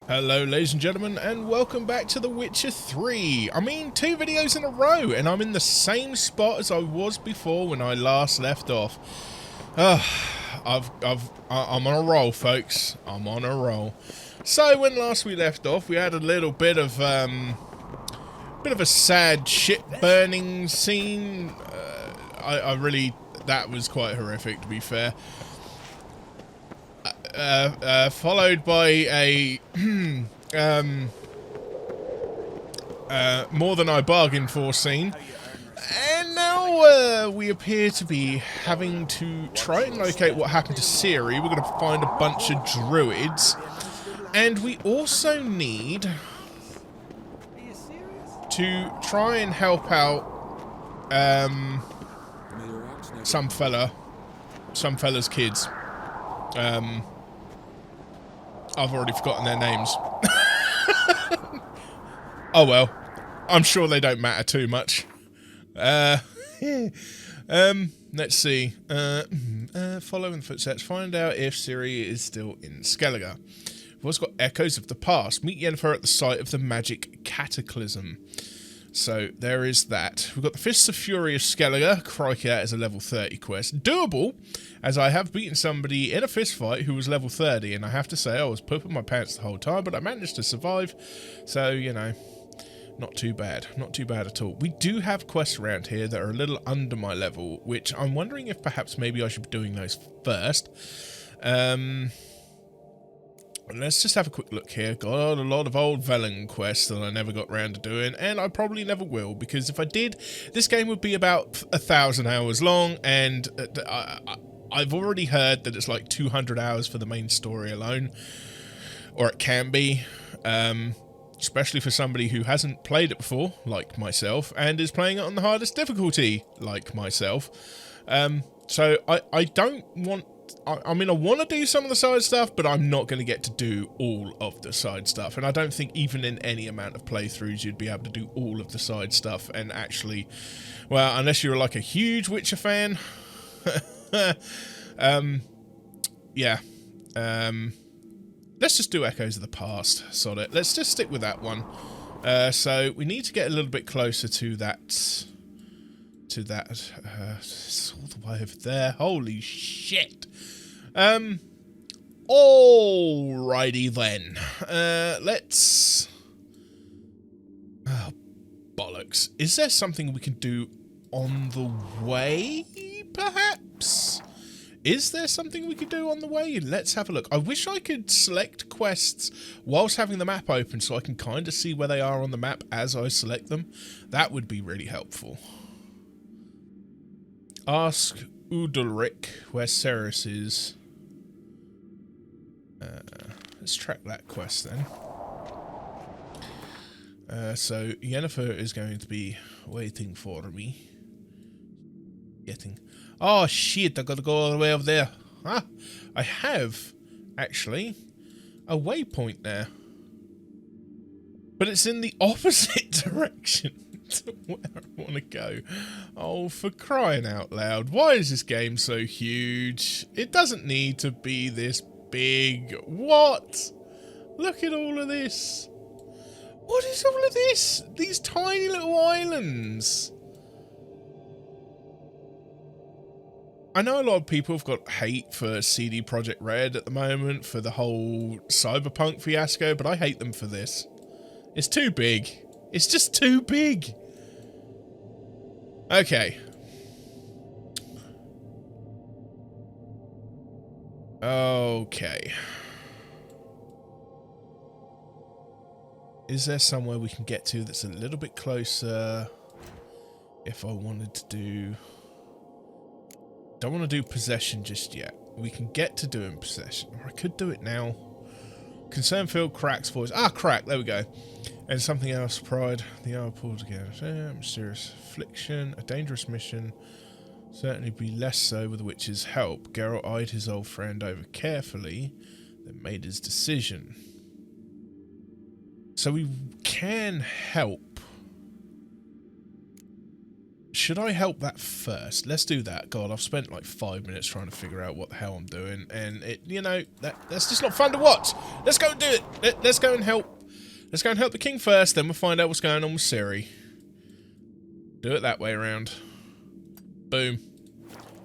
Hello ladies and gentlemen, and welcome back to The Witcher 3. I mean, 2 videos in a row, and I'm in the same spot as I was before when I last left off. I'm on a roll, folks. I'm on a roll. So when last we left off, we had a little bit of a sad shit burning scene. That was quite horrific, to be fair. Followed by a more than I bargained for scene. And now we appear to be having to try and locate what happened to Ciri. We're going to find a bunch of druids. And we also need to try and help out some fella's kids. I've already forgotten their names. Oh well, I'm sure they don't matter too much. Let's see. Follow in the footsteps. Find out if Ciri is still in Skellige. We've also got echoes of the past. Meet Yennefer at the site of the magic cataclysm. So there is that. We've got the Fists of Fury of Skellige. Crikey, that is a level 30 quest. Doable, as I have beaten somebody in a fist fight who was level 30, and I have to say I was pooping my pants the whole time, but I managed to survive. So, you know, not too bad. Not too bad at all. We do have quests around here that are a little under my level, which I'm wondering if perhaps maybe I should be doing those first. Let's just have a quick look here. Got a lot of old Velen quests that I never got around to doing, and I probably never will, because if I did, this game would be about 1,000 hours long, and I've already heard that it's like 200 hours for the main story alone, or it can be, especially for somebody who hasn't played it before, like myself, and is playing it on the hardest difficulty, like myself. So I don't want... I mean, I want to do some of the side stuff, but I'm not going to get to do all of the side stuff. And I don't think even in any amount of playthroughs you'd be able to do all of the side stuff and actually... Well, unless you're like a huge Witcher fan. Yeah. Let's just do Echoes of the Past. Sod it. Let's just stick with that one. So we need to get a little bit closer to that... It's all the way over there. Holy shit. Alrighty then. Let's... Oh, bollocks. Is there something we can do on the way, perhaps? Is there something we could do on the way? Let's have a look. I wish I could select quests whilst having the map open so I can kind of see where they are on the map as I select them. That would be really helpful. Ask Udalric where Ceres is. Let's track that quest then. So Yennefer is going to be waiting for me. Oh shit, I gotta go all the way over there. Ah, I have, actually, a waypoint there. But it's in the opposite direction to where I want to go. Oh, for crying out loud. Why is this game so huge? It doesn't need to be this big. What? Look at all of this. What is all of this? These tiny little islands. I know a lot of people have got hate for CD Projekt Red at the moment for the whole Cyberpunk fiasco, but I hate them for this. It's too big. It's just too big. Okay. Okay. Is there somewhere we can get to that's a little bit closer if I wanted to do... Don't want to do possession just yet. We can get to doing possession. Or I could do it now. Concern field, cracks, voice. Ah, crack. There we go. And something else. Pride. The hour pulled together. Mysterious affliction. A dangerous mission. Certainly be less so with the witch's help. Geralt eyed his old friend over carefully, then made his decision. So we can help. should I help that first? Let's do that. God, I've spent like 5 minutes trying to figure out what the hell I'm doing, and it, you know, that's just not fun to watch. Let's go and do it. Let's go and help. Let's go and help the king first, then we'll find out what's going on with Ciri. Do it that way around. Boom.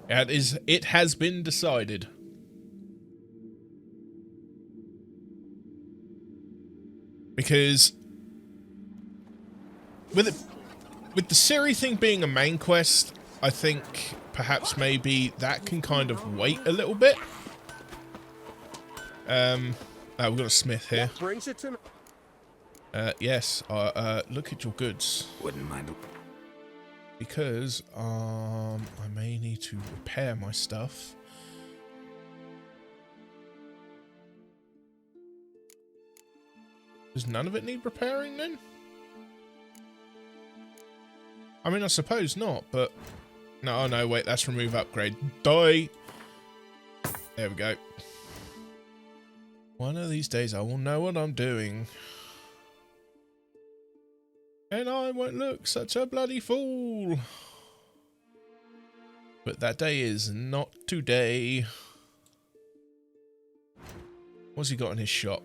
It has been decided. Because with the Ciri thing being a main quest, I think perhaps maybe that can kind of wait a little bit. Oh, we've got a smith here. What brings it to me? Yes. Look at your goods. Wouldn't mind. Because I may need to repair my stuff. Does none of it need repairing then? I mean, I suppose not, but... No, oh no, wait, that's remove upgrade. Die! There we go. One of these days I will know what I'm doing. And I won't look such a bloody fool. But that day is not today. What's he got in his shop?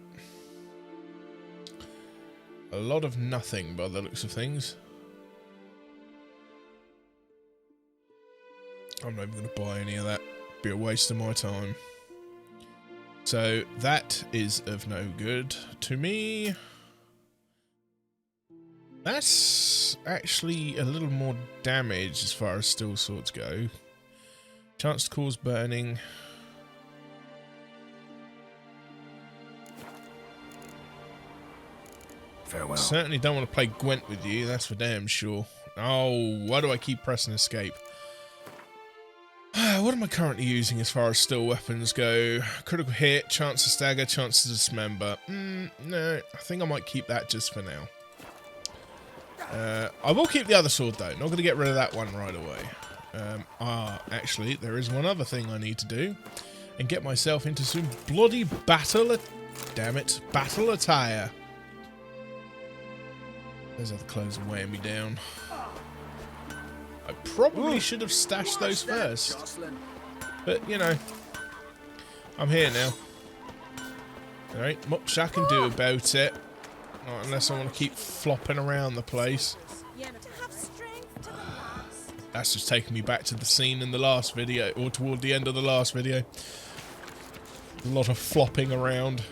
A lot of nothing by the looks of things. I'm not even going to buy any of that. Be a waste of my time. So that is of no good to me. That's actually a little more damage as far as steel swords go. Chance to cause burning. Farewell. Certainly don't want to play Gwent with you, that's for damn sure. Oh, why do I keep pressing escape? What am I currently using as far as steel weapons go? Critical hit, chance to stagger, chance to dismember. No, I think I might keep that just for now. I will keep the other sword though, not going to get rid of that one right away. Actually, there is one other thing I need to do. And get myself into some bloody battle attire. Those other clothes are weighing me down. I probably should have stashed those first. But, you know, I'm here now. There ain't much I can do about it. Not unless I want to keep flopping around the place. That's just taking me back to the scene in the last video, or toward the end of the last video. A lot of flopping around.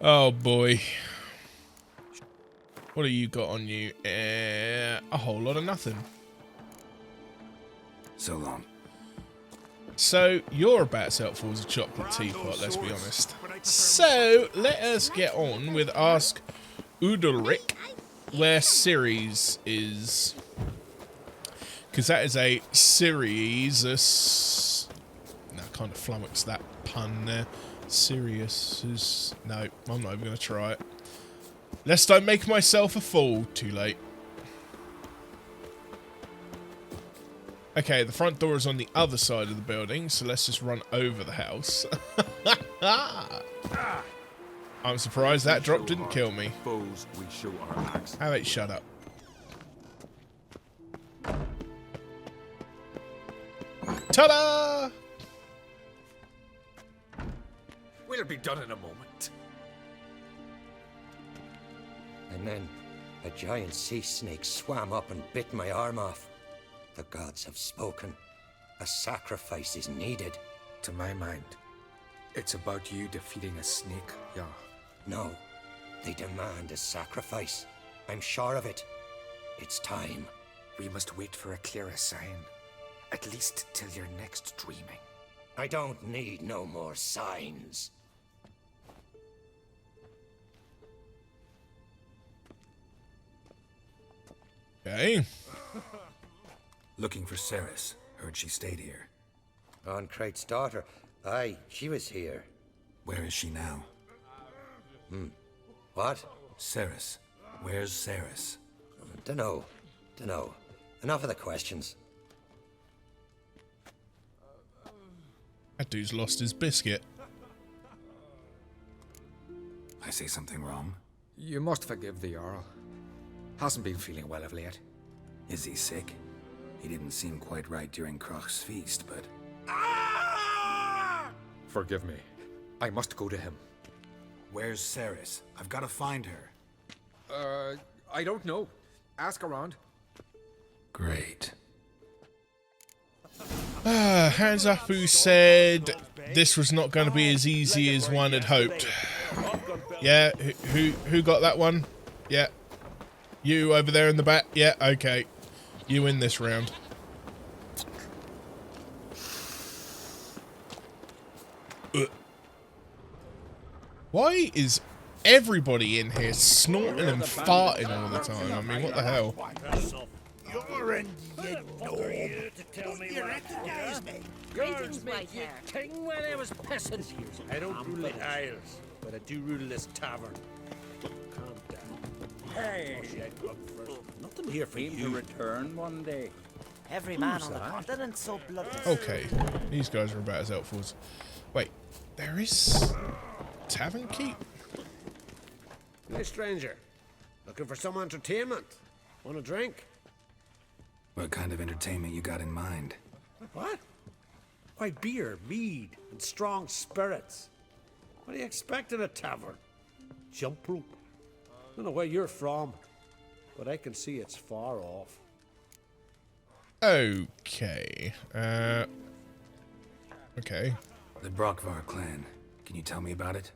Oh boy. What have you got on you? A whole lot of nothing. So long. So, you're about as helpful as a chocolate teapot, let's be honest. So, let us get on with Ask Udalric where Ciri's is. Because that is a series. No, I kind of flummoxed that pun there. Sirius is... No, I'm not even going to try it. Lest I make myself a fool. Too late. Okay, the front door is on the other side of the building, so let's just run over the house. I'm surprised that drop didn't kill me. How about you shut up? Ta-da! We'll be done in a moment. And then a giant sea snake swam up and bit my arm off. The gods have spoken. A sacrifice is needed. To my mind, it's about you defeating a snake, yeah. No, they demand a sacrifice. I'm sure of it. It's time. We must wait for a clearer sign. At least till your next dreaming. I don't need no more signs. Okay. Looking for Ceres. Heard she stayed here. Oncrate's daughter. Aye, she was here. Where is she now? What? Ceres. Where's Ceres? Dunno. Enough of the questions. That dude's lost his biscuit. I say something wrong? You must forgive the Jarl. Hasn't been feeling well of late. Is he sick? He didn't seem quite right during Kroch's feast, but... Forgive me. I must go to him. Where's Ceres? I've got to find her. I don't know. Ask around. Great. Hands up who said this was not going to be as easy as one had hoped. Yeah, who got that one? Yeah. You over there in the back? Yeah, okay. You win this round. Why is everybody in here snorting and farting all the time? I mean, what the hell? You're in you know. You recognize me? Yours make you king when I was pissing. I don't rule the Isles, but I do rule this tavern. Calm down. Hey, nothing here for you. To return one day. Every man on the continent's so bloody. Okay, these guys are about as helpful as... Wait, there is... Tavern keep? Hey, stranger. Looking for some entertainment? Want a drink? What kind of entertainment you got in mind? What? Why, beer, mead, and strong spirits. What do you expect in a tavern? Jump rope. Don't know where you're from, but I can see it's far off. Okay. Okay. The Brockvar clan. Can you tell me about it?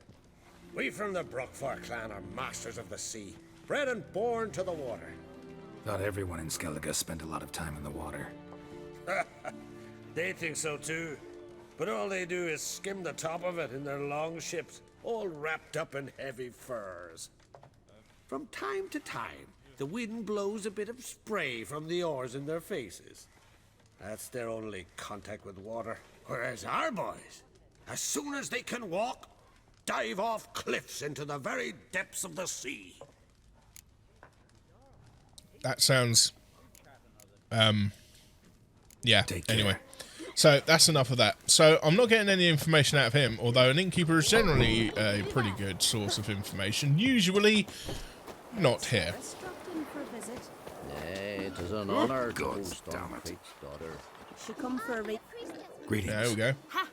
We from the Brockvar clan are masters of the sea, bred and born to the water. Thought everyone in Skellige spent a lot of time in the water. They think so too, but all they do is skim the top of it in their long ships, all wrapped up in heavy furs. From time to time, the wind blows a bit of spray from the oars in their faces. That's their only contact with water. Whereas our boys, as soon as they can walk, dive off cliffs into the very depths of the sea. That sounds... yeah, Take care. anyway. So, that's enough of that. So, I'm not getting any information out of him, although an innkeeper is generally a pretty good source of information. Usually, not here. Nay, it is an honour to God host damn on it. Fate's daughter. She come for a Greetings. There we go. Ha!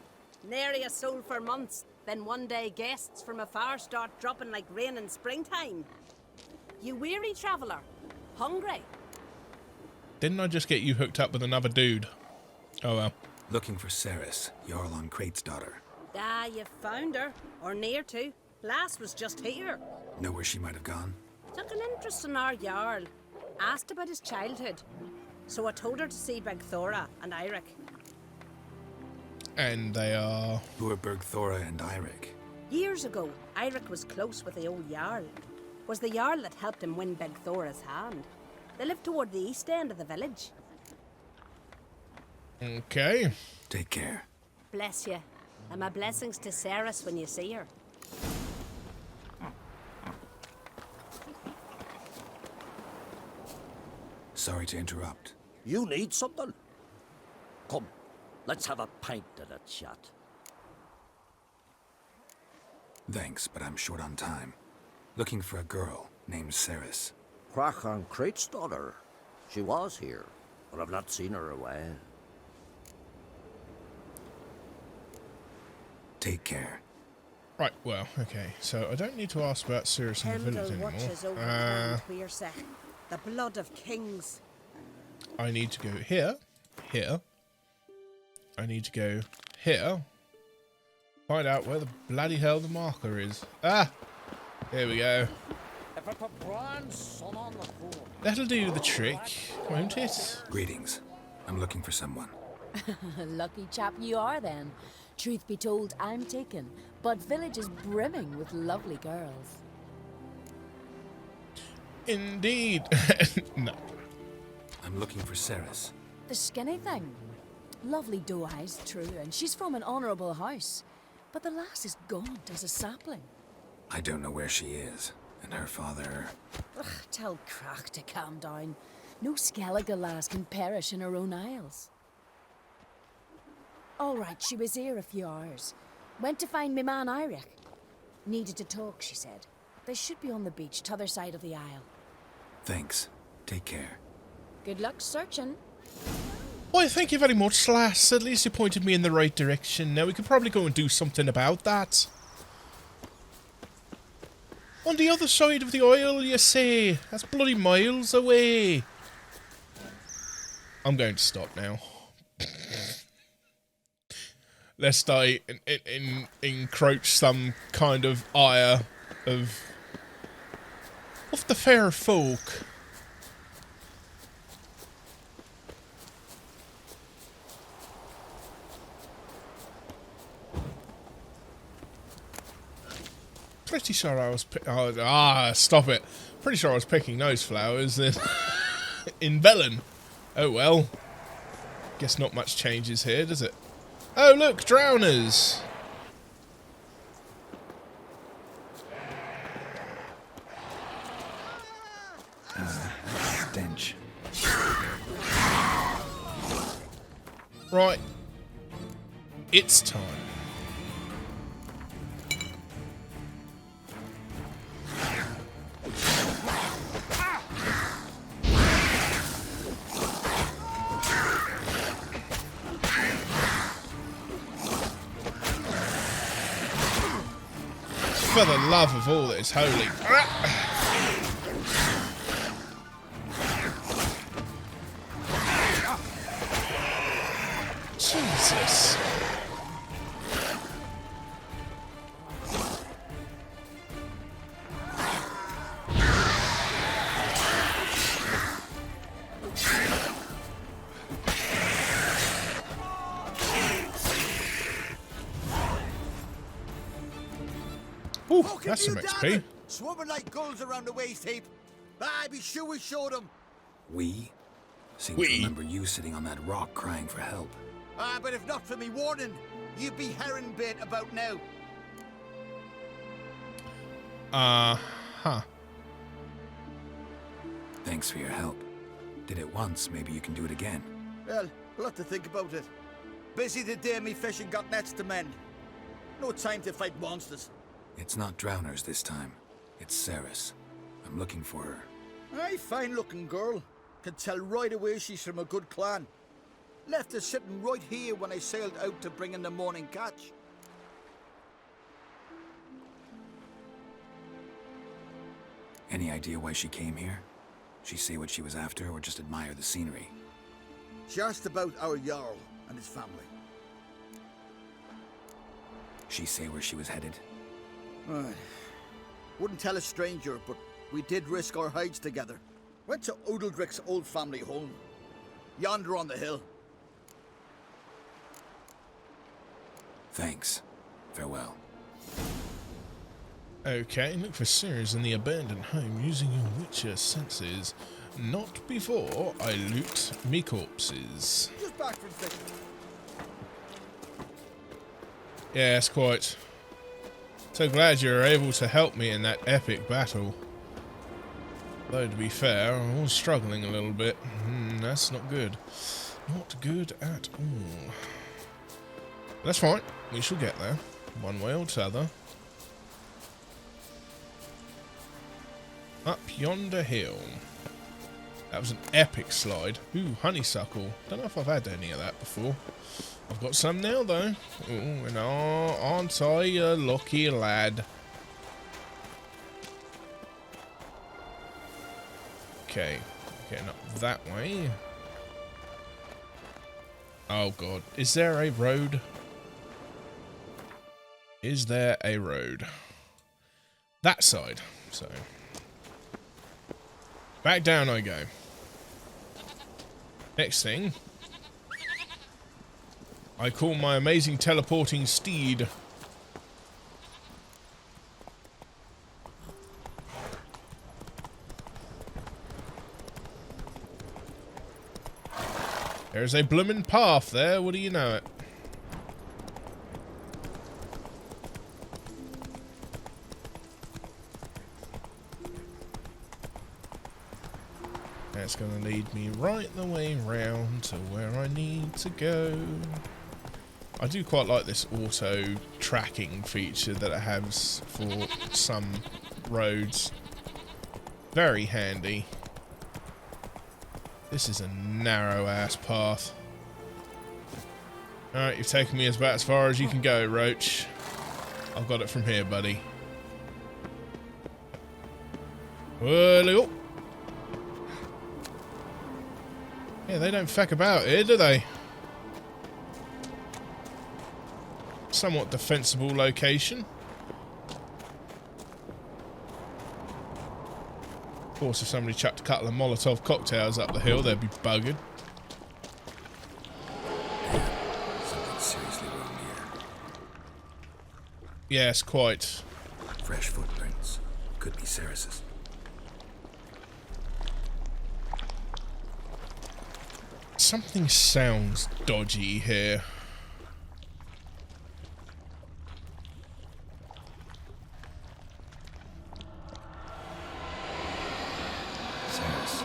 Nary a soul for months. Then one day guests from afar start dropping like rain in springtime. You weary traveller? Hungry? Didn't I just get you hooked up with another dude? Oh well. Looking for Ceres, Jarl on Crate's daughter. Ah, you found her. Or near to. Lass was just here. Know where she might have gone? Took an interest in our Jarl. Asked about his childhood. So I told her to see Bergthora and Eirik. And they are... Who are Bergthora and Eirik? Years ago, Eirik was close with the old Jarl. Was the Jarl that helped him win Bergthora's hand. They lived toward the east end of the village. Okay. Take care. Bless you. And my blessings to Ceres when you see her. Sorry to interrupt. You need something? Come, let's have a pint and a chat. Thanks, but I'm short on time. Looking for a girl named Ceres. Crach on Crate's daughter. She was here, but I've not seen her a while. Take care. Right, well, okay. So I don't need to ask about Ceres in the village Pendle watches over anymore. the Queersec. The blood of kings. I need to go here. Here. I need to go here. Find out where the bloody hell the marker is. Ah! Here we go. If I put Brian's son on the phone. That'll do the trick, won't it? Greetings. I'm looking for someone. Lucky chap you are then. Truth be told, I'm taken, but village is brimming with lovely girls. Indeed. No. I'm looking for Ceres. The skinny thing. Lovely doe eyes, true, and she's from an honourable house. But the lass is gaunt as a sapling. I don't know where she is, and her father... Ugh, tell Crach to calm down. No Skellige lass can perish in her own isles. All right, she was here a few hours. Went to find me man Eirik. Needed to talk, she said. They should be on the beach, t'other side of the aisle. Thanks. Take care. Good luck searching. Why, thank you very much, lass. At least you pointed me in the right direction. Now we could probably go and do something about that. On the other side of the aisle, you say? That's bloody miles away. I'm going to stop now. Lest I encroach some kind of ire of the fair folk. Pretty sure I was stop it. Pretty sure I was picking those flowers in Velen. Oh well. Guess not much changes here, does it? Oh look, drowners. Stench. Right. It's time. For the love of all that is holy. Jesus. Ooh, that's some XP. Swarming like gulls around the waist heap. I'd be sure we showed them. We? Seem to remember you sitting on that rock crying for help. But if not for me warning, you'd be herring bait about now. Huh. Thanks for your help. Did it once, maybe you can do it again. Well, we'll have to think about it. Busy the day me fishing got nets to mend. No time to fight monsters. It's not drowners this time. It's Ceres. I'm looking for her. Aye, fine looking girl. Can tell right away she's from a good clan. Left her sitting right here when I sailed out to bring in the morning catch. Any idea why she came here? She say what she was after or just admire the scenery? She asked about our Jarl and his family. She say where she was headed? Right. Wouldn't tell a stranger, but we did risk our hides together. Went to Odeldrick's old family home. Yonder on the hill. Thanks. Farewell. Okay, look for Ceres in the abandoned home using your Witcher senses. Not before I loot me corpses. Just back from fishing. Yes, quite. So glad you were able to help me in that epic battle. Though, to be fair, I was struggling a little bit. That's not good. Not good at all. That's fine. We shall get there. One way or t'other. Up yonder hill. That was an epic slide. Ooh, honeysuckle. Don't know if I've had any of that before. I've got some now, though. Ooh, and aren't I a lucky lad? Okay, getting up that way. Oh god, is there a road? Is there a road? That side, so. Back down I go. Next thing. I call my amazing teleporting steed. There's a bloomin' path there, what do you know it? That's gonna lead me right the way round to where I need to go. I do quite like this auto tracking feature that it has for some roads. Very handy. This is a narrow-ass path. Alright, you've taken me about as far as you can go, Roach. I've got it from here, buddy. Whoa. Yeah, they don't feck about here, do they? Somewhat defensible location. Of course, if somebody chucked a couple of Molotov cocktails up the hill, they'd be buggered. Something seriously wrong here. Yes, quite. Fresh footprints. Could be Ceres's. Something sounds dodgy here. Ceres.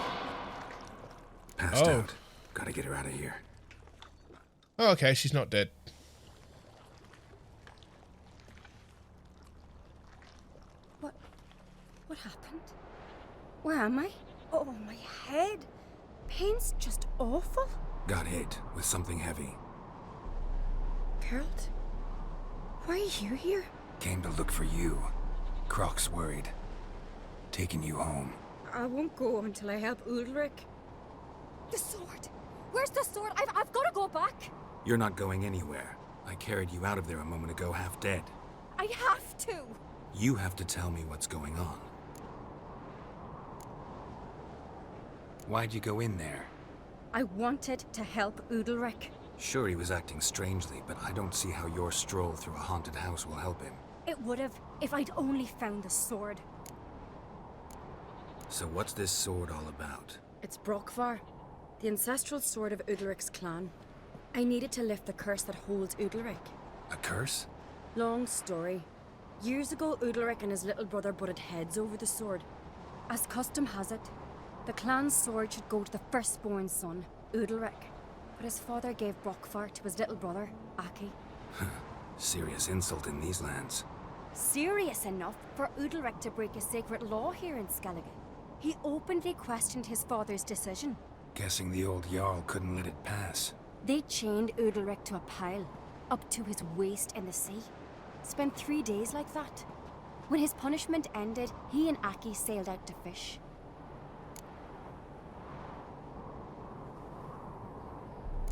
Passed out. Gotta get her out of here. Oh, okay, she's not dead. What happened? Where am I? Oh, my head. Pain's just awful. Got hit with something heavy. Geralt? Why are you here? Came to look for you. Croc's worried. Taking you home. I won't go until I help Ulrich. The sword! Where's the sword? I've got to go back! You're not going anywhere. I carried you out of there a moment ago half dead. I have to! You have to tell me what's going on. Why'd you go in there? I wanted to help Ulrich. Sure, he was acting strangely, but I don't see how your stroll through a haunted house will help him. It would have if I'd only found the sword. So what's this sword all about? It's Brockvar, the ancestral sword of Udalric's clan. I needed to lift the curse that holds Udalric. A curse? Long story. Years ago, Udalric and his little brother butted heads over the sword. As custom has it, the clan's sword should go to the firstborn son, Udalric. But his father gave Brockvar to his little brother, Aki. Serious insult in these lands. Serious enough for Udalric to break a sacred law here in Skellige. He openly questioned his father's decision. Guessing the old Jarl couldn't let it pass. They chained Udalric to a pile, up to his waist in the sea. Spent 3 days like that. When his punishment ended, he and Aki sailed out to fish.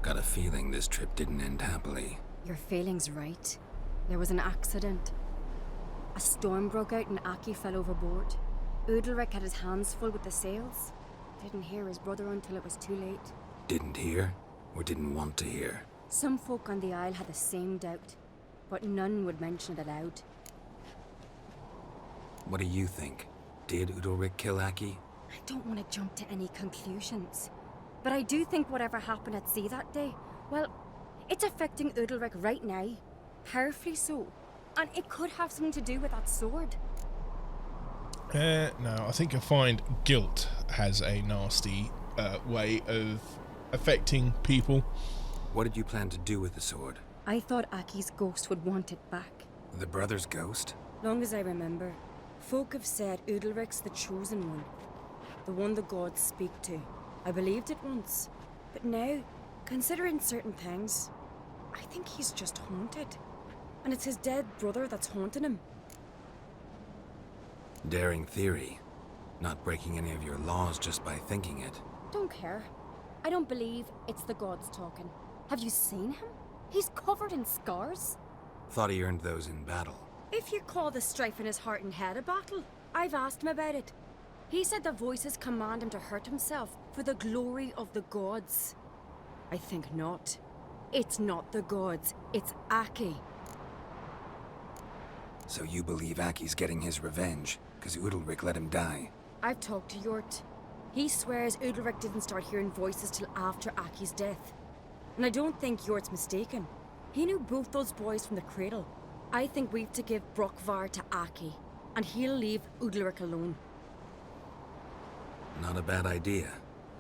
Got a feeling this trip didn't end happily. Your feeling's right. There was an accident. A storm broke out and Aki fell overboard. Udalric had his hands full with the sails. Didn't hear his brother until it was too late. Didn't hear? Or didn't want to hear? Some folk on the Isle had the same doubt, but none would mention it aloud. What do you think? Did Udalric kill Aki? I don't want to jump to any conclusions, but I do think whatever happened at sea that day, well, it's affecting Udalric right now. Powerfully so. And it could have something to do with that sword. No, I think you'll find guilt has a nasty way of affecting people. What did you plan to do with the sword? I thought Aki's ghost would want it back. The brother's ghost? Long as I remember, folk have said Udalric's the chosen one. The one the gods speak to. I believed it once. But now, considering certain things, I think he's just haunted. And it's his dead brother that's haunting him. Daring theory. Not breaking any of your laws just by thinking it. Don't care. I don't believe it's the gods talking. Have you seen him? He's covered in scars. Thought he earned those in battle. If you call the strife in his heart and head a battle, I've asked him about it. He said the voices command him to hurt himself for the glory of the gods. I think not. It's not the gods, it's Aki. So you believe Aki's getting his revenge, because Udalric let him die? I've talked to Yort. He swears Udalric didn't start hearing voices till after Aki's death. And I don't think Yort's mistaken. He knew both those boys from the cradle. I think we've to give Brockvar to Aki, and he'll leave Udalric alone. Not a bad idea,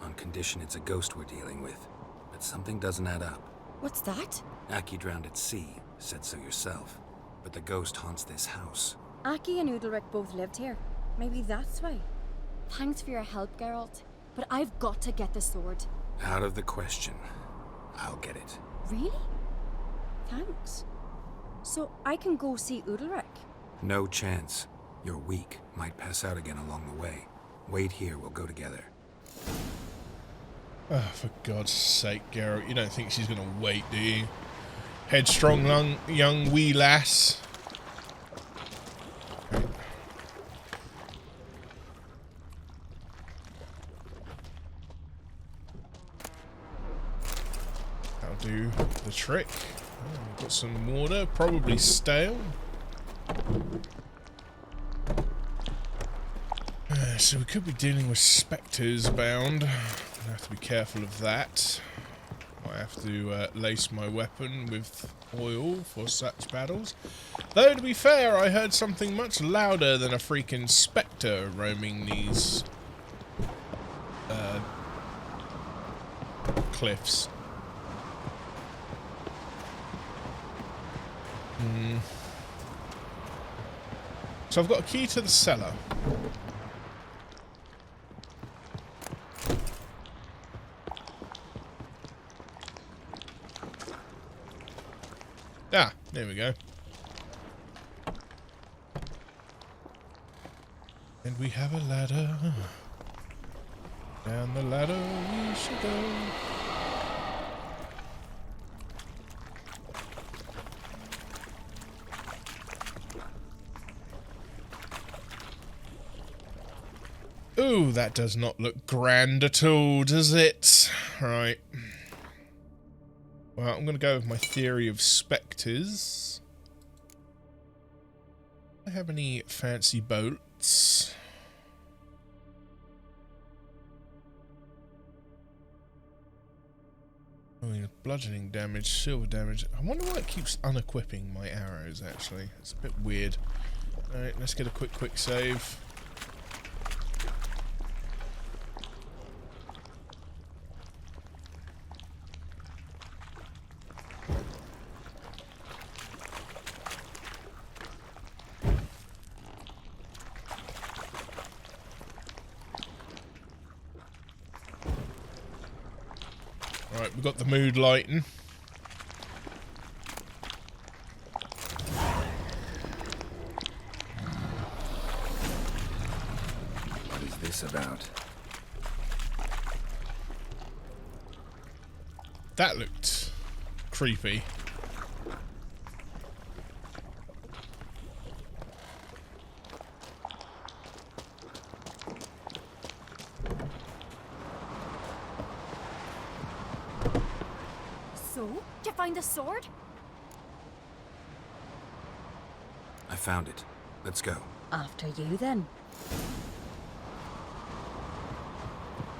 on condition it's a ghost we're dealing with. But something doesn't add up. What's that? Aki drowned at sea, said so yourself. But the ghost haunts this house. Aki and Udalric both lived here. Maybe that's why. Thanks for your help, Geralt. But I've got to get the sword. Out of the question. I'll get it. Really? Thanks. So I can go see Udalric? No chance. You're weak. Might pass out again along the way. Wait here, we'll go together. Oh, for God's sake, Geralt, you don't think she's gonna wait, do you? Headstrong young wee lass. That'll do the trick. Oh, we've got some water, probably stale. So we could be dealing with spectres bound. I have to be careful of that. I have to lace my weapon with oil for such battles. Though, to be fair, I heard something much louder than a freaking spectre roaming these cliffs. So I've got a key to the cellar. Ah, there we go. And we have a ladder. Down the ladder we shall go. Ooh, that does not look grand at all, does it? Right. Well, I'm going to go with my theory of spectres. Do I have any fancy bolts? Oh, yeah, bludgeoning damage, silver damage. I wonder why it keeps unequipping my arrows, actually. It's a bit weird. Alright, let's get a quick save. Right, we've got the mood lighting. What is this about? That looked creepy. So, did you find the sword? I found it. Let's go. After you, then.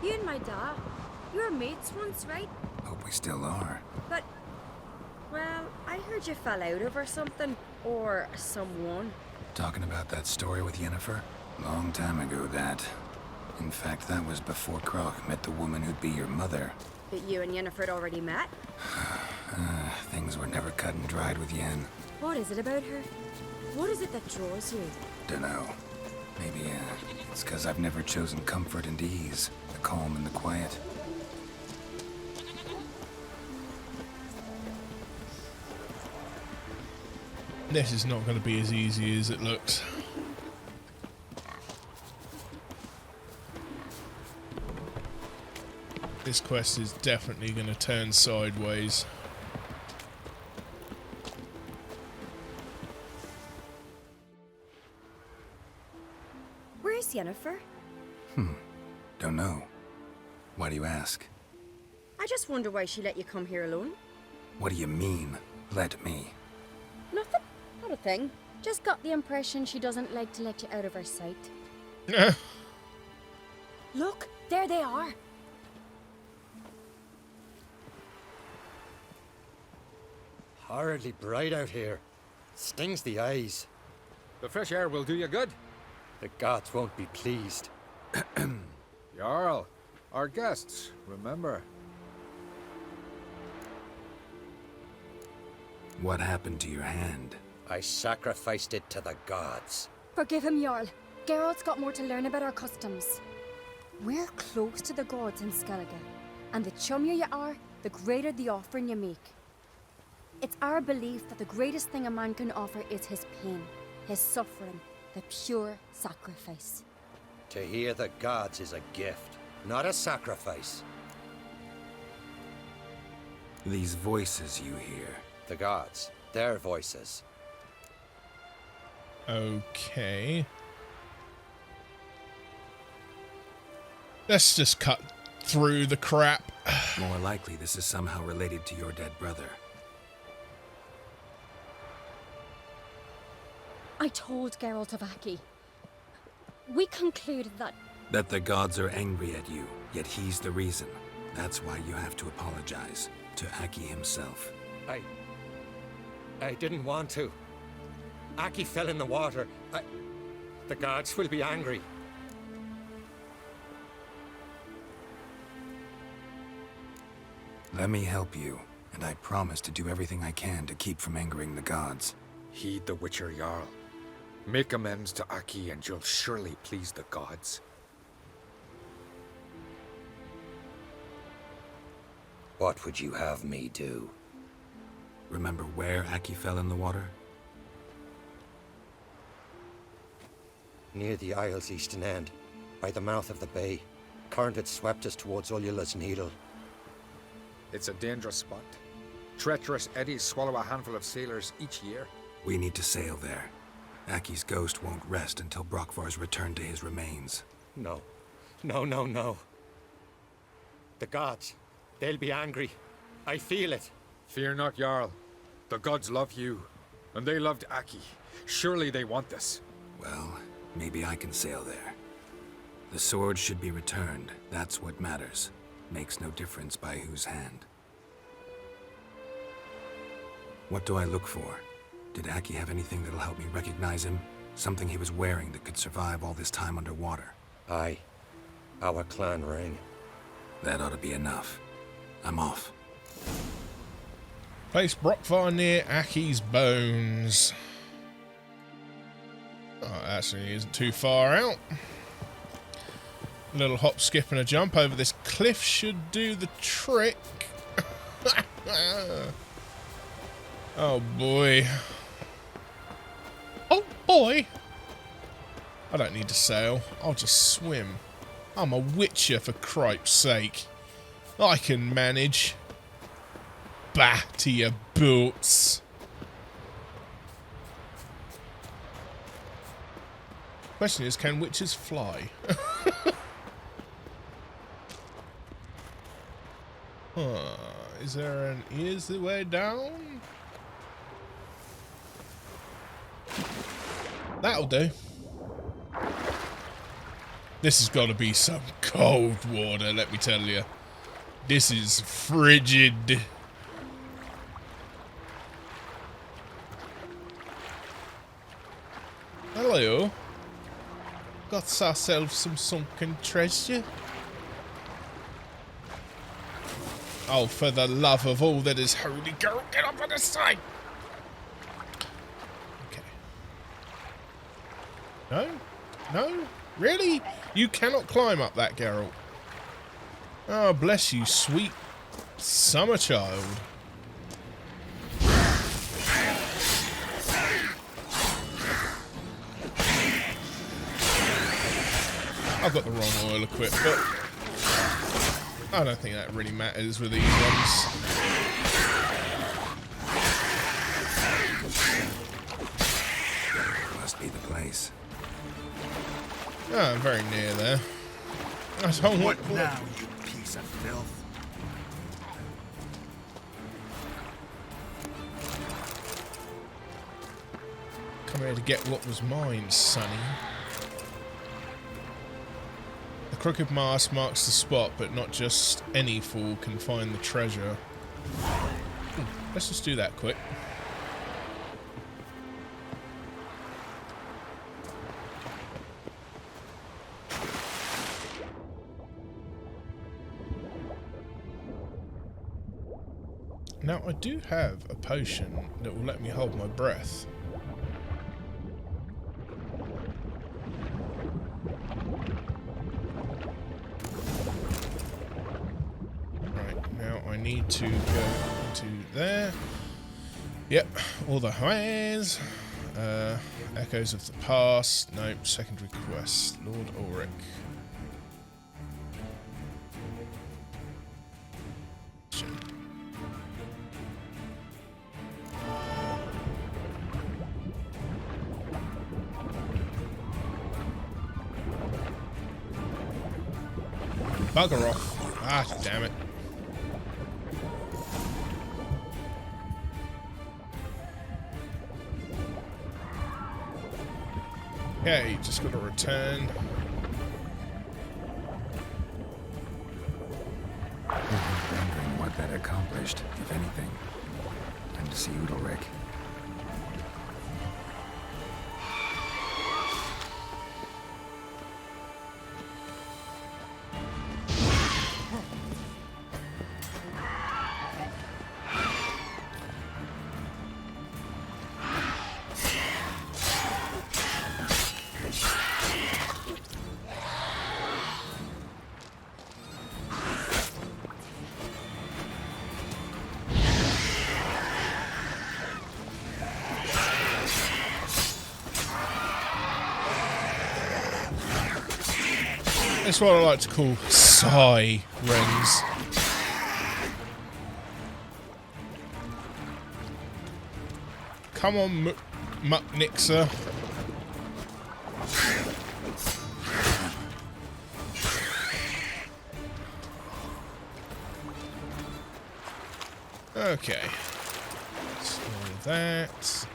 You and my dad, you were mates once, right? Hope we still are. But, well, I heard you fell out over something. Or someone. Talking about that story with Yennefer? Long time ago, that. In fact, that was before Croc met the woman who'd be your mother. But you and Yennefer had already met? Things were never cut and dried with Yen. What is it about her? What is it that draws you? Dunno. Maybe, it's because I've never chosen comfort and ease. The calm and the quiet. This is not going to be as easy as it looks. This quest is definitely going to turn sideways. Where's Yennefer? Don't know. Why do you ask? I just wonder why she let you come here alone. What do you mean, let me? Nothing. Not a thing. Just got the impression she doesn't like to let you out of her sight. Look, there they are. Horridly bright out here. Stings the eyes. The fresh air will do you good. The gods won't be pleased. Jarl, our guests, remember. What happened to your hand? I sacrificed it to the gods. Forgive him, Jarl. Geralt's got more to learn about our customs. We're close to the gods in Skellige, and the chummier you are, the greater the offering you make. It's our belief that the greatest thing a man can offer is his pain, his suffering, the pure sacrifice. To hear the gods is a gift, not a sacrifice. These voices you hear. The gods, their voices. Okay. Let's just cut through the crap. More likely this is somehow related to your dead brother. I told Geralt of Aki. We concluded that... That the gods are angry at you, yet he's the reason. That's why you have to apologize to Aki himself. I didn't want to. Aki fell in the water. The gods will be angry. Let me help you, and I promise to do everything I can to keep from angering the gods. Heed the Witcher Jarl. Make amends to Aki and you'll surely please the gods. What would you have me do? Remember where Aki fell in the water? Near the Isle's eastern end, by the mouth of the bay. Current had swept us towards Ullula's Needle. It's a dangerous spot. Treacherous eddies swallow a handful of sailors each year. We need to sail there. Aki's ghost won't rest until Brokvar's returned to his remains. No. No. The gods, they'll be angry. I feel it. Fear not, Jarl. The gods love you, and they loved Aki. Surely they want this. Well, maybe I can sail there. The sword should be returned. That's what matters. Makes no difference by whose hand. What do I look for? Did Aki have anything that'll help me recognize him? Something he was wearing that could survive all this time underwater? Aye. Our clan ring. That ought to be enough. I'm off. Place Brokvar near Aki's bones. Oh, actually isn't too far out. A little hop, skip and a jump over this cliff should do the trick. Oh boy. Oh boy. I don't need to sail. I'll just swim. I'm a witcher, for cripe's sake. I can manage. Back to your boots. Question is, can witches fly? Is there an is the way down? That'll do. This has got to be some cold water, let me tell you. This is frigid. Hello. Got ourselves some sunken treasure. Oh, for the love of all that is holy, girl, get up on the side! Okay. No? No? Really? You cannot climb up that, Geralt. Oh, bless you, sweet summer child. I've got the wrong oil equipped, but I don't think that really matters with these ones. Must be the place. Oh, I'm very near there. I don't want... What now, you piece of filth? Come here to get what was mine, sonny. The crooked mast marks the spot, but not just any fool can find the treasure. Ooh, let's just do that quick. Now, I do have a potion that will let me hold my breath. to go into there. Yep, all the highways. Echoes of the past. Nope, secondary quest. Lord Ulrich. Bugger off. Ah, damn it. Okay, just got to return. Wondering what that accomplished, if anything. Time to see Udalric. That's what I like to call sirens. Come on, Muck Nixer. Okay. So that.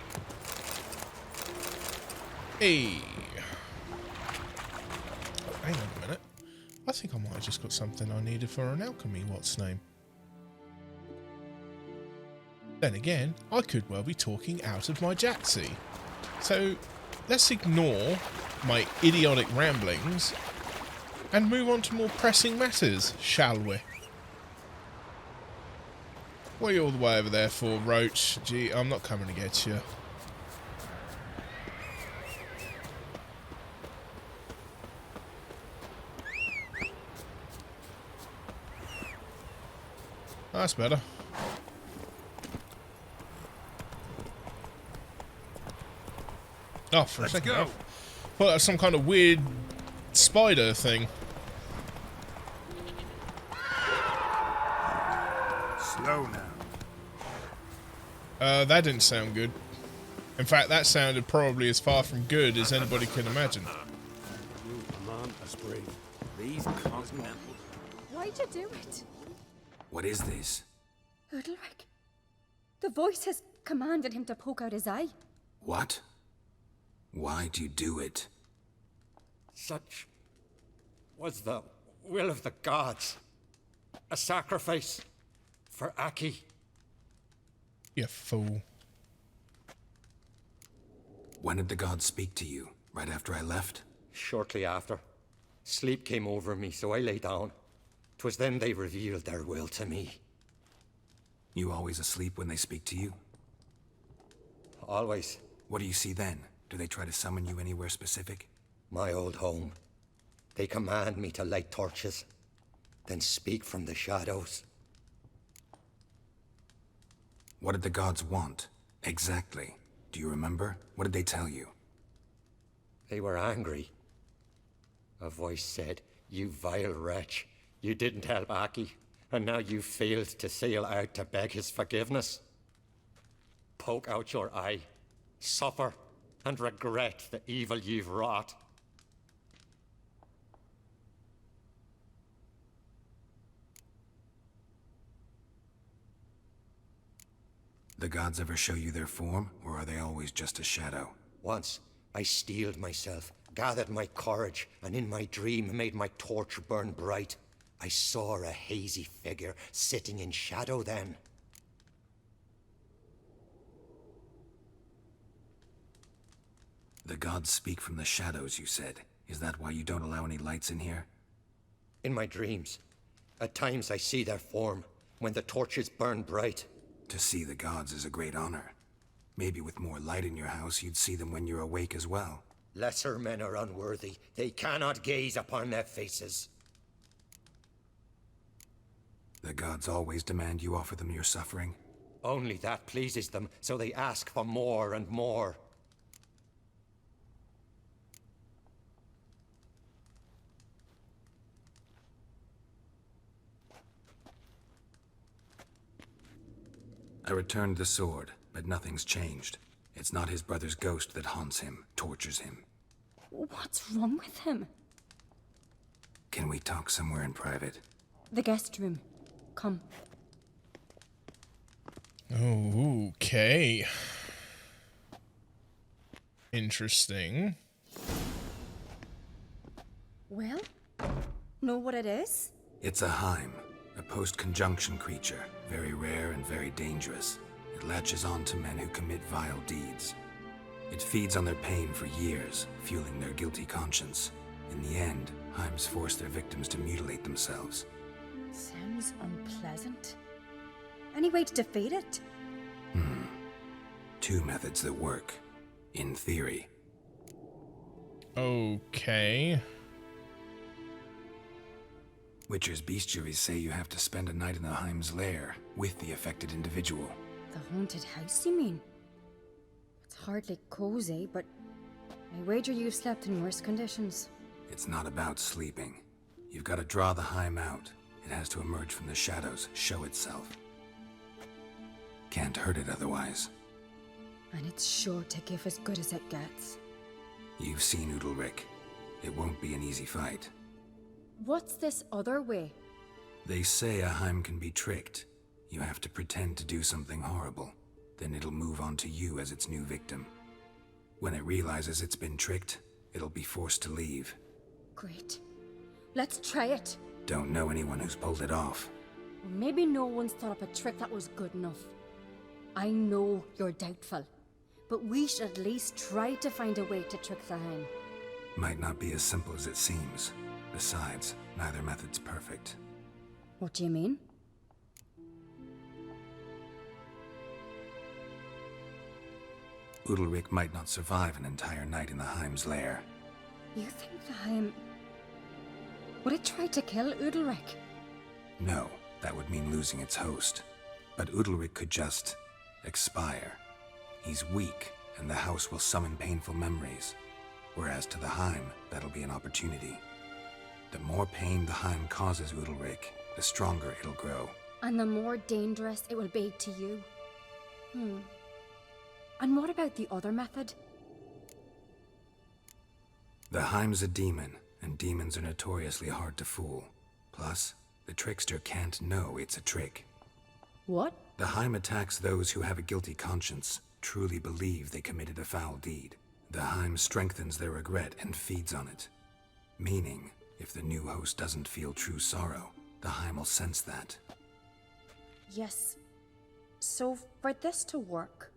Hey. Hang on a minute. I think I might have just got something I needed for an alchemy, what's name? Then again, I could well be talking out of my jatsy. So, let's ignore my idiotic ramblings and move on to more pressing matters, shall we? What are you all the way over there for, Roach? Gee, I'm not coming to get you. That's better. Oh, for a second. I thought that was some kind of weird spider thing. Slow now. That didn't sound good. In fact, that sounded probably as far from good as anybody can imagine. Why'd you do it? What is this? Udalric. The voice has commanded him to poke out his eye. What? Why'd you do it? Such was the will of the gods. A sacrifice for Aki. You fool. When did the gods speak to you? Right after I left? Shortly after. Sleep came over me, so I lay down. 'Twas then they revealed their will to me. You always asleep when they speak to you? Always. What do you see then? Do they try to summon you anywhere specific? My old home. They command me to light torches, then speak from the shadows. What did the gods want? Exactly. Do you remember? What did they tell you? They were angry. A voice said, "You vile wretch. You didn't help Aki, and now you failed to sail out to beg his forgiveness. Poke out your eye, suffer, and regret the evil you've wrought." The gods ever show you their form, or are they always just a shadow? Once, I steeled myself, gathered my courage, and in my dream made my torch burn bright. I saw a hazy figure sitting in shadow then. The gods speak from the shadows, you said. Is that why you don't allow any lights in here? In my dreams, at times I see their form, when the torches burn bright. To see the gods is a great honor. Maybe with more light in your house, you'd see them when you're awake as well. Lesser men are unworthy. They cannot gaze upon their faces. The gods always demand you offer them your suffering? Only that pleases them, so they ask for more and more. I returned the sword, but nothing's changed. It's not his brother's ghost that haunts him, tortures him. What's wrong with him? Can we talk somewhere in private? The guest room. Come. Okay. Interesting. Well, know what it is? It's a Heim, a post-conjunction creature, very rare and very dangerous. It latches on to men who commit vile deeds. It feeds on their pain for years, fueling their guilty conscience. In the end, Heims force their victims to mutilate themselves. Sounds unpleasant. Any way to defeat it? Two methods that work. In theory. Okay. Witcher's bestiaries say you have to spend a night in the Heim's lair with the affected individual. The haunted house, you mean? It's hardly cozy, but I wager you've slept in worse conditions. It's not about sleeping. You've got to draw the Heim out. It has to emerge from the shadows, show itself. Can't hurt it otherwise. And it's sure to give as good as it gets. You've seen Udalric. It won't be an easy fight. What's this other way? They say a Heim can be tricked. You have to pretend to do something horrible. Then it'll move on to you as its new victim. When it realizes it's been tricked, it'll be forced to leave. Great. Let's try it. Don't know anyone who's pulled it off. Or maybe no one's thought up a trick that was good enough. I know you're doubtful, but we should at least try to find a way to trick the Heim. Might not be as simple as it seems. Besides, neither method's perfect. What do you mean? Udalric might not survive an entire night in the Heim's lair. You think the Heim... Would it try to kill Udalric? No, that would mean losing its host. But Udalric could just... expire. He's weak, and the house will summon painful memories. Whereas to the Heim, that'll be an opportunity. The more pain the Heim causes Udalric, the stronger it'll grow. And the more dangerous it will be to you. And what about the other method? The Heim's a demon, and demons are notoriously hard to fool. Plus, the trickster can't know it's a trick. What? The Heim attacks those who have a guilty conscience, truly believe they committed a foul deed. The Heim strengthens their regret and feeds on it. Meaning, if the new host doesn't feel true sorrow, the Heim will sense that. Yes. So, for this to work,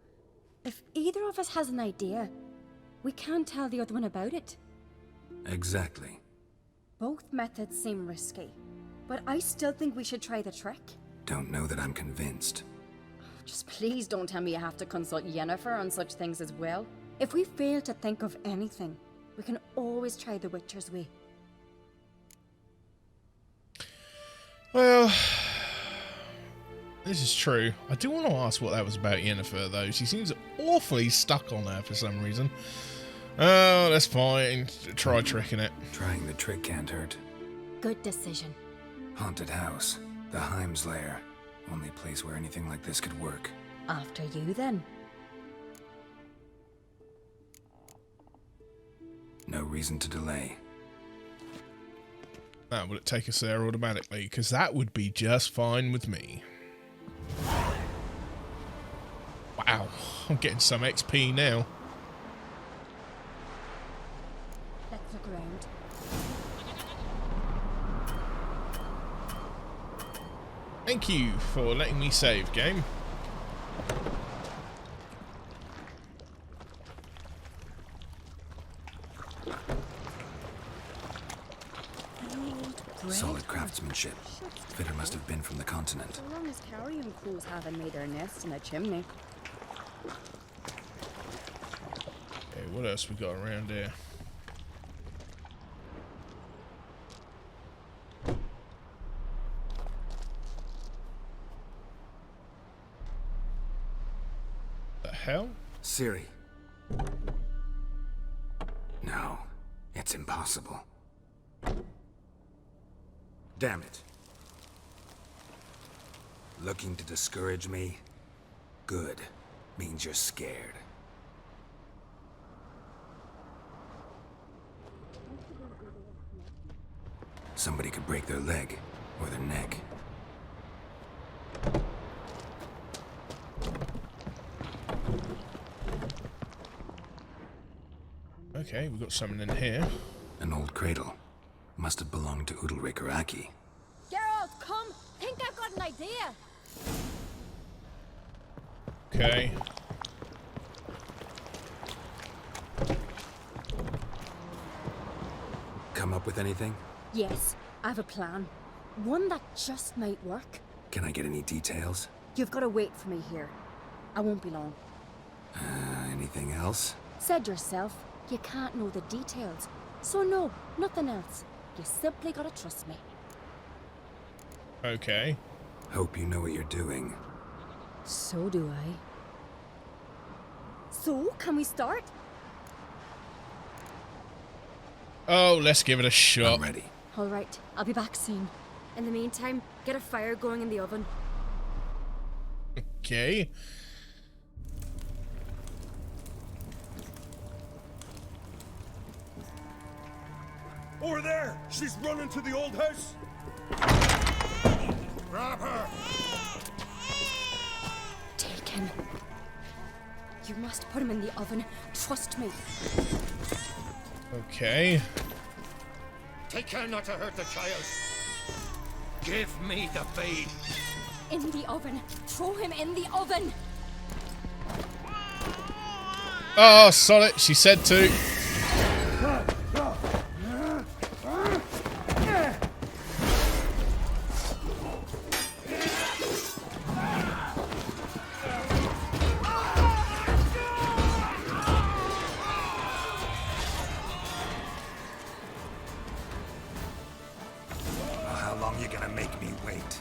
if either of us has an idea, we can't tell the other one about it. Exactly. Both methods seem risky, but I still think we should try the trick. Don't know that I'm convinced. Just please don't tell me you have to consult Yennefer on such things as well. If we fail to think of anything, we can always try the Witcher's way. Well, this is true. I do want to ask what that was about Yennefer, though. She seems awfully stuck on her for some reason. Oh, that's fine. Try tricking it. Trying the trick can't hurt. Good decision. Haunted house. The Heim's lair. Only place where anything like this could work. After you, then. No reason to delay. Will it take us there automatically? Because that would be just fine with me. Wow, I'm getting some XP now. Let's look around. Thank you for letting me save, game. Solid craftsmanship. Fitter must have been from the continent. So long as carrion crows haven't made their nest in a chimney. Okay, what else we got around here? hell? Ciri. No, it's impossible. Damn it. Looking to discourage me? Good. Means you're scared. Somebody could break their leg or their neck. Okay, we've got something in here. An old cradle. Must have belonged to Udalric or Aki. Geralt, come! Think I've got an idea! Okay. Come up with anything? Yes, I have a plan. One that just might work. Can I get any details? You've got to wait for me here. I won't be long. Anything else? Said yourself, you can't know the details. So no, nothing else. You simply gotta trust me. Okay. Hope you know what you're doing. So do I. So, can we start? Oh, let's give it a shot. I'm ready. All right, I'll be back soon. In the meantime, get a fire going in the oven. Okay. Over there! She's running to the old house! Grab her! Take him. You must put him in the oven. Trust me. Okay. Take care not to hurt the child. Give me the babe. In the oven. Throw him in the oven. Oh, solid. She said to. How long you gonna make me wait?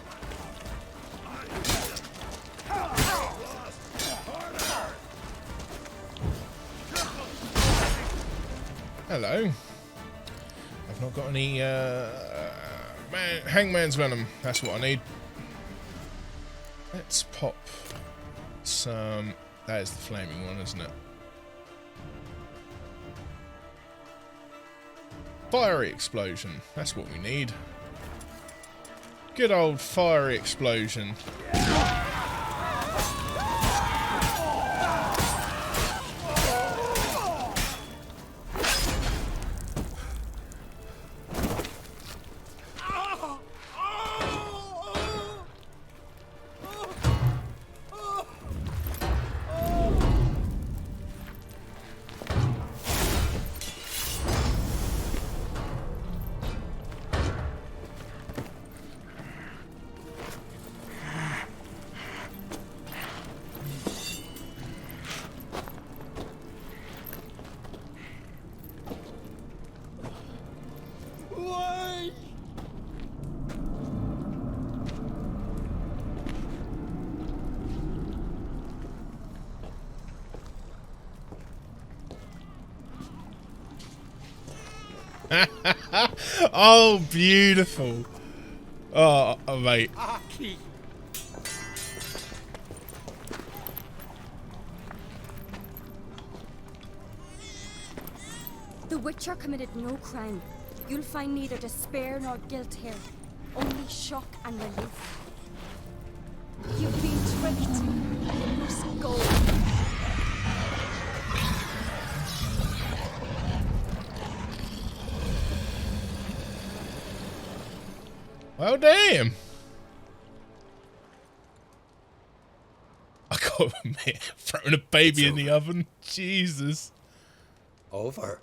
Hello. I've not got any, hangman's venom. That's what I need. Let's pop some... That is the flaming one, isn't it? Fiery explosion. That's what we need. Good old fiery explosion. Oh, beautiful. Oh, mate. Aki. The Witcher committed no crime. You'll find neither despair nor guilt here. Only shock and relief. You've been tricked. You must go. Well, damn. I gotta admit, throwing a baby in the oven. Jesus. Over.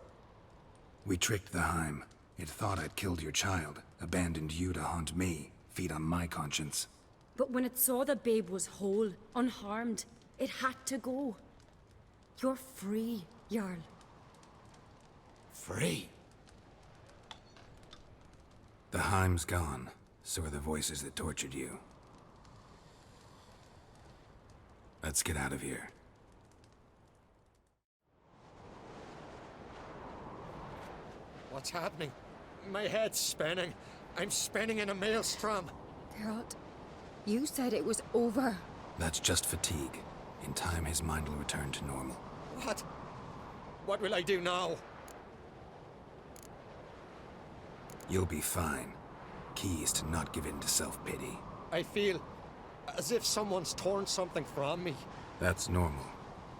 We tricked the Heim. It thought I'd killed your child, abandoned you to haunt me, feed on my conscience. But when it saw the babe was whole, unharmed, it had to go. You're free, Jarl. Free. The Heim's gone, so are the voices that tortured you. Let's get out of here. What's happening? My head's spinning. I'm spinning in a maelstrom. Geralt, you said it was over. That's just fatigue. In time, his mind will return to normal. What? What will I do now? You'll be fine. Key is to not give in to self-pity. I feel as if someone's torn something from me. That's normal.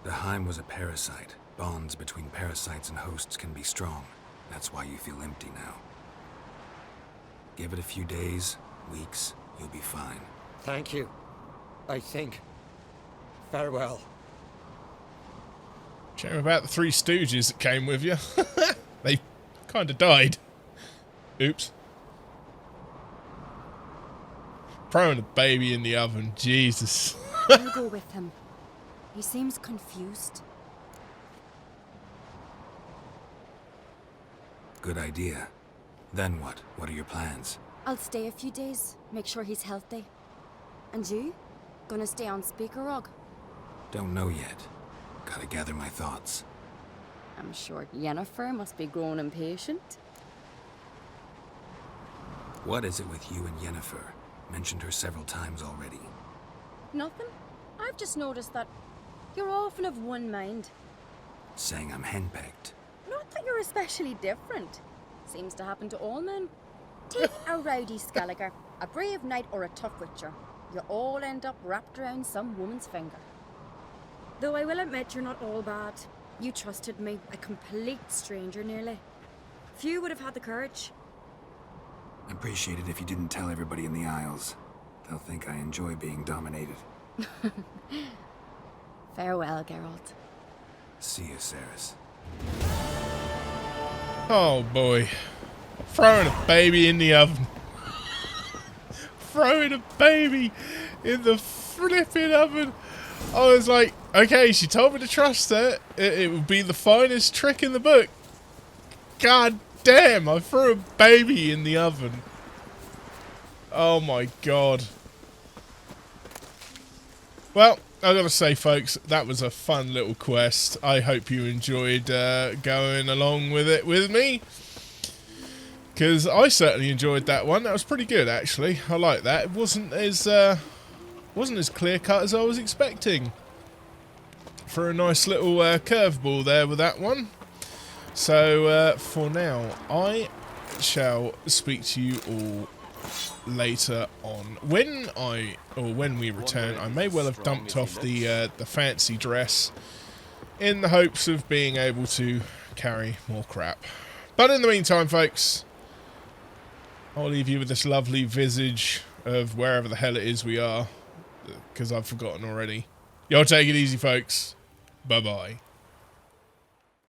The Heim was a parasite. Bonds between parasites and hosts can be strong. That's why you feel empty now. Give it a few days, weeks, you'll be fine. Thank you. I think. Farewell. Shame about the Three Stooges that came with you. They kind of died. Oops. Throwing a baby in the oven, Jesus. I'll go with him. He seems confused. Good idea. Then what? What are your plans? I'll stay a few days, make sure he's healthy. And you? Gonna stay on Speaker Rog? Don't know yet. Gotta gather my thoughts. I'm sure Yennefer must be growing impatient. What is it with you and Yennefer? Mentioned her several times already. Nothing. I've just noticed that you're often of one mind. Saying I'm henpecked. Not that you're especially different. Seems to happen to all men. Take a rowdy Skelliger, a brave knight or a tough witcher. You all end up wrapped around some woman's finger. Though I will admit you're not all bad. You trusted me, a complete stranger nearly. Few would have had the courage. I'd appreciate it if you didn't tell everybody in the Isles. They'll think I enjoy being dominated. Farewell, Geralt. See you, Ceres. Oh boy. Throwing a baby in the oven. Throwing a baby in the flipping oven. I was like, okay, she told me to trust her. It would be the finest trick in the book. God damn, I threw a baby in the oven. Oh my god. Well, I gotta say, folks, that was a fun little quest. I hope you enjoyed going along with it with me, because I certainly enjoyed that one. That was pretty good, actually. I like that. It wasn't as clear cut as I was expecting. For a nice little curveball there with that one. So for now, I shall speak to you all later on. When we return, I may well have dumped off the fancy dress in the hopes of being able to carry more crap. But in the meantime, folks, I'll leave you with this lovely visage of wherever the hell it is we are, because I've forgotten already. Y'all take it easy, folks. Bye-bye.